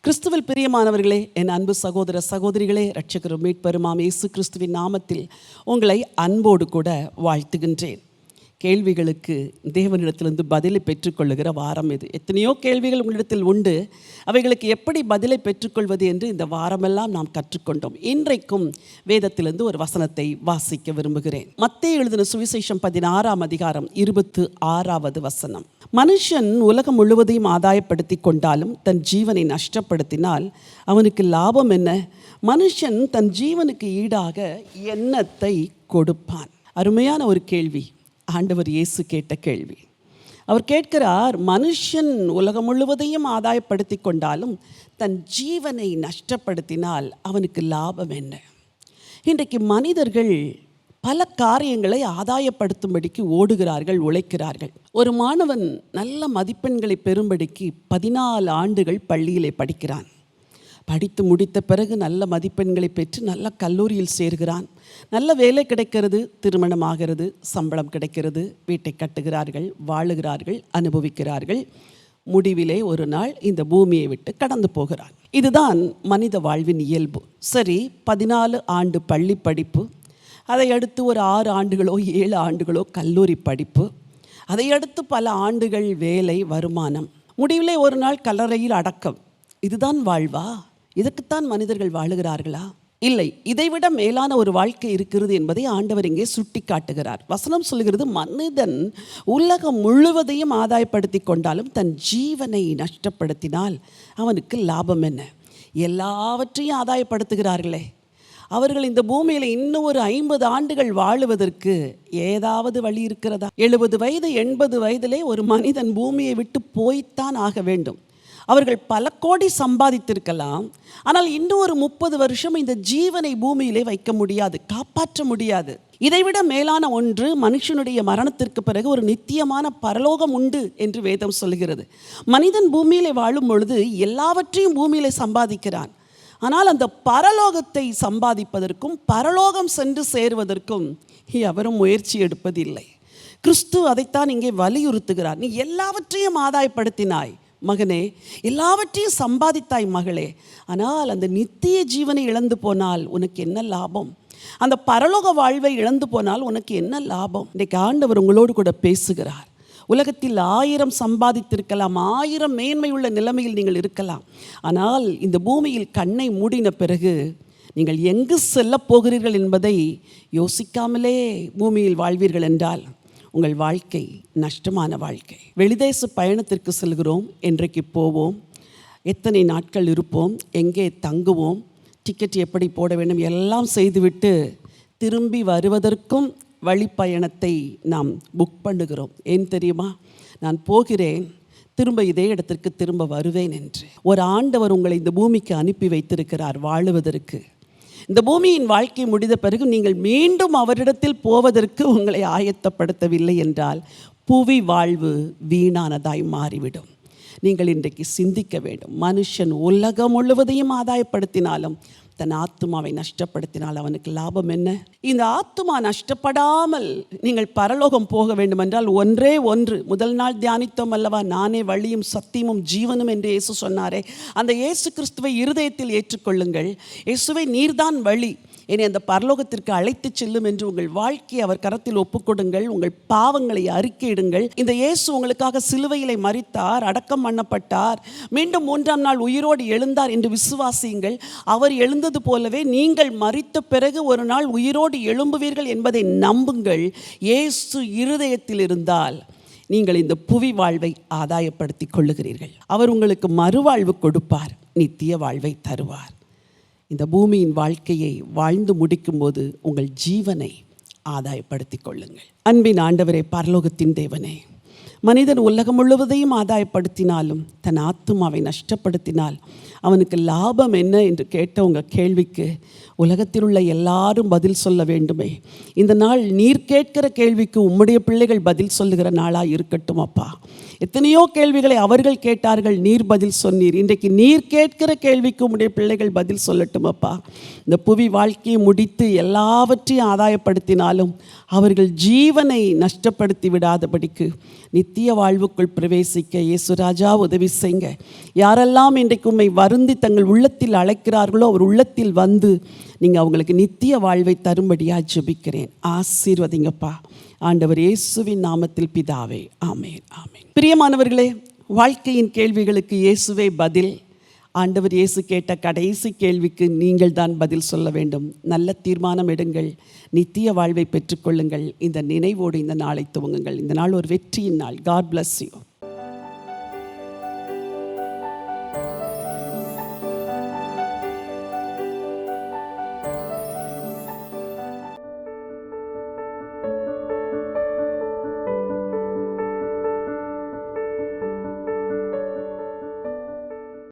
கிறிஸ்துவில் பிரியமானவர்களே, என் அன்பு சகோதர சகோதரிகளே, இரட்சகரும் மீட்பருமாம் இயேசு கிறிஸ்துவின் நாமத்தில் உங்களை அன்போடு கூட வாழ்த்துகின்றேன். கேள்விகளுக்கு தேவனிடத்திலிருந்து பதிலை பெற்றுக்கொள்ளுகிற வாரம் இது. எத்தனையோ கேள்விகள் உங்களிடத்தில் உண்டு. அவைகளுக்கு எப்படி பதிலை பெற்றுக்கொள்வது என்று இந்த வாரமெல்லாம் நாம் கற்றுக்கொண்டோம். இன்றைக்கும் வேதத்திலிருந்து ஒரு வசனத்தை வாசிக்க விரும்புகிறேன். மத்தேயு எழுதின சுவிசேஷம் 16ஆம் அதிகாரம் 26வது வசனம். மனுஷன் உலகம் முழுவதையும் ஆதாயப்படுத்தி கொண்டாலும் தன் ஜீவனை நஷ்டப்படுத்தினால் அவனுக்கு லாபம் என்ன? மனுஷன் தன் ஜீவனுக்கு ஈடாக என்னத்தை கொடுப்பான்? அருமையான ஒரு கேள்வி. ஆண்டவர் இயேசு கேட்ட கேள்வி. அவர் கேட்கிறார், மனுஷன் உலகம் முழுவதையும் ஆதாயப்படுத்தி கொண்டாலும் தன் ஜீவனை நஷ்டப்படுத்தினால் அவனுக்கு லாபம் என்ன? இன்றைக்கு மனிதர்கள் பல காரியங்களை ஆதாயப்படுத்தும்படிக்கு ஓடுகிறார்கள், உழைக்கிறார்கள். ஒரு மாணவன் நல்ல மதிப்பெண்களை பெறும்படிக்கு 14 ஆண்டுகள் பள்ளியிலே படிக்கிறான். படித்து முடித்த பிறகு நல்ல மதிப்பெண்களை பெற்று நல்ல கல்லூரியில் சேர்கிறான். நல்ல வேலை கிடைக்கிறது, திருமணமாகிறது, சம்பளம் கிடைக்கிறது, வீட்டை கட்டுகிறார்கள், வாழுகிறார்கள், அனுபவிக்கிறார்கள். முடிவிலே ஒரு நாள் இந்த பூமியை விட்டு கடந்து போகிறான். இதுதான் மனித வாழ்வின் இயல்பு. சரி, 14 ஆண்டு பள்ளி படிப்பு, அதை அடுத்து ஒரு 6 ஆண்டுகளோ 7 ஆண்டுகளோ கல்லூரி படிப்பு, அதை அடுத்து பல ஆண்டுகள் வேலை, வருமானம், முடிவிலே ஒரு நாள் கல்லறையில் அடக்கம். இதுதான் வாழ்வா? இதற்குத்தான் மனிதர்கள் வாழுகிறார்களா? இல்லை, இதைவிட மேலான ஒரு வாழ்க்கை இருக்கிறது என்பதை ஆண்டவர் இங்கே சுட்டி காட்டுகிறார். வசனம் சொல்கிறது, மனிதன் உலகம் முழுவதையும் ஆதாயப்படுத்தி கொண்டாலும் தன் ஜீவனை நஷ்டப்படுத்தினால் அவனுக்கு லாபம் என்ன? எல்லாவற்றையும் ஆதாயப்படுத்துகிறார்களே, அவர்கள் இந்த பூமியில் இன்னும் ஒரு 50 ஆண்டுகள் வாழுவதற்கு ஏதாவது வழி இருக்கிறதா? 70 வயது 80 வயதிலே ஒரு மனிதன் பூமியை விட்டு போய்த்தான் ஆக வேண்டும். அவர்கள் பல கோடி சம்பாதித்திருக்கலாம், ஆனால் இன்னும் ஒரு 30 வருஷம் இந்த ஜீவனை பூமியிலே வைக்க முடியாது, காப்பாற்ற முடியாது. இதைவிட மேலான ஒன்று, மனுஷனுடைய மரணத்திற்கு பிறகு ஒரு நித்தியமான பரலோகம் உண்டு என்று வேதம் சொல்கிறது. மனிதன் பூமியிலே வாழும் பொழுது எல்லாவற்றையும் பூமியிலே சம்பாதிக்கிறான். ஆனால் அந்த பரலோகத்தை சம்பாதிப்பதற்கும் பரலோகம் சென்று சேருவதற்கும் எவரும் முயற்சி எடுப்பதில்லை. கிறிஸ்து அதைத்தான் இங்கே வலியுறுத்துகிறார். நீ எல்லாவற்றையும் ஆதாயப்படுத்தினாய் மகனே, எல்லாவற்றையும் சம்பாதித்தாய் மகளே, ஆனால் அந்த நித்திய ஜீவனை இழந்து போனால் உனக்கு என்ன லாபம்? அந்த பரலோக வாழ்வை இழந்து போனால் உனக்கு என்ன லாபம்? இன்றைக்கு ஆண்டவர் உங்களோடு கூட பேசுகிறார். உலகத்தில் 1000 சம்பாதித்திருக்கலாம், 1000 மேன்மை உள்ள நிலைமையில் நீங்கள் இருக்கலாம். ஆனால் இந்த பூமியில் கண்ணை மூடின பிறகு நீங்கள் எங்கு செல்ல போகிறீர்கள் என்பதை யோசிக்காமலே பூமியில் வாழ்வீர்கள் என்றால் உங்கள் வாழ்க்கை நஷ்டமான வாழ்க்கை. வெளிதேச பயணத்திற்கு செல்கிறோம், என்றைக்கு போவோம், எத்தனை நாட்கள் இருப்போம், எங்கே தங்குவோம், டிக்கெட் எப்படி போட வேண்டும் எல்லாம் செய்துவிட்டு திரும்பி வருவதற்கும் வழிப்பயணத்தை நாம் புக் பண்ணுகிறோம். ஏன் தெரியுமா? நான் போகிறேன், திரும்ப இதே இடத்திற்கு திரும்ப வருவேன் என்று. ஒரு ஆண்டவர் உங்களை இந்த பூமிக்கு அனுப்பி வைத்திருக்கிறார் வாழுவதற்கு. இந்த பூமியின் வாழ்க்கை முடிந்த பிறகு நீங்கள் மீண்டும் அவரிடத்தில் போவதற்கு உங்களை ஆயத்தப்படுத்தவில்லை என்றால் புவி வாழ்வு வீணானதாய் மாறிவிடும். நீங்கள் இன்றைக்கு சிந்திக்க வேண்டும். மனுஷன் உலகம் முழுவதையும் ஆதாயப்படுத்தினாலும் தன் ஆத்துமாவை நஷ்டப்படுத்தினால் அவனுக்கு லாபம் என்ன? இந்த ஆத்துமா நஷ்டப்படாமல் நீங்கள் பரலோகம் போக வேண்டுமென்றால் ஒன்றே ஒன்று. முதல் நாள் தியானித்தோம் அல்லவா, நானே வழியும் சத்தியமும் ஜீவனும் என்று இயேசு சொன்னாரே, அந்த இயேசு கிறிஸ்துவை இருதயத்தில் ஏற்றுக்கொள்ளுங்கள். இயேசுவை நீர்தான் வழி, என்னை அந்த பரலோகத்திற்கு அழைத்து செல்லும் என்று உங்கள் வாழ்க்கையை அவர் கரத்தில் ஒப்புக்கொடுங்கள். உங்கள் பாவங்களை அறிக்கையிடுங்கள். இந்த இயேசு உங்களுக்காக சிலுவையிலே மரித்தார், அடக்கம் பண்ணப்பட்டார், மீண்டும் 3ஆம் நாள் உயிரோடு எழுந்தார் என்று விசுவாசியுங்கள். அவர் எழுந்தது போலவே நீங்கள் மரித்த பிறகு ஒரு நாள் உயிரோடு எழும்புவீர்கள் என்பதை நம்புங்கள். இயேசு இருதயத்தில் இருந்தால் நீங்கள் இந்த புவி வாழ்வை ஆதாயப்படுத்தி கொள்ளுகிறீர்கள். அவர் உங்களுக்கு மறுவாழ்வு கொடுப்பார், நித்திய வாழ்வை தருவார். இந்த பூமியின் வாழ்க்கையை வாழ்ந்து முடிக்கும்போது உங்கள் ஜீவனை ஆதாயப்படுத்தி கொள்ளுங்கள். அன்பின் ஆண்டவரே, பரலோகத்தின் தேவனே, மனிதன் உலகம் முழுவதையும் ஆதாயப்படுத்தினாலும் தன் ஆத்துமாவை நஷ்டப்படுத்தினால் அவனுக்கு லாபம் என்ன என்று கேட்ட உங்கள் கேள்விக்கு உலகத்தில் உள்ள எல்லாரும் பதில் சொல்ல வேண்டுமே. இந்த நாள் நீர் கேட்கிற கேள்விக்கு உம்முடைய பிள்ளைகள் பதில் சொல்லுகிற நாளாக இருக்கட்டும் அப்பா. எத்தனையோ கேள்விகளை அவர்கள் கேட்டார்கள், நீர் பதில் சொன்னீர். இன்றைக்கு நீர் கேட்கிற கேள்விக்கு உம்முடைய பிள்ளைகள் பதில் சொல்லட்டும் அப்பா. இந்த புவி வாழ்க்கையை முடித்து எல்லாவற்றையும் ஆதாயப்படுத்தினாலும் அவர்கள் ஜீவனை நஷ்டப்படுத்தி விடாதபடிக்கு நித்திய வாழ்வுக்குள் பிரவேசிக்க இயேசுராஜா உதவி செய்யுங்க. யாரெல்லாம் இன்றைக்கு உம்மை வருந்தி தங்கள் உள்ளத்தில் அழைக்கிறார்களோ அவர் உள்ளத்தில் வந்து நீங்கள் அவங்களுக்கு நித்திய வாழ்வை தரும்படியாக ஜெபிக்கிறேன். ஆசீர்வதிங்கப்பா. ஆண்டவர் இயேசுவின் நாமத்தில் பிதாவே, ஆமேன், ஆமேன். பிரியமானவர்களே, வாழ்க்கையின் கேள்விகளுக்கு இயேசுவே பதில். ஆண்டவர் இயேசு கேட்ட கடைசி கேள்விக்கு நீங்கள் தான் பதில் சொல்ல வேண்டும். நல்ல தீர்மானம் எடுங்கள், நித்திய வாழ்வை பெற்றுக்கொள்ளுங்கள். இந்த நினைவோடு இந்த நாளை துவங்குங்கள். இந்த நாள் ஒரு வெற்றியின் நாள். God bless you.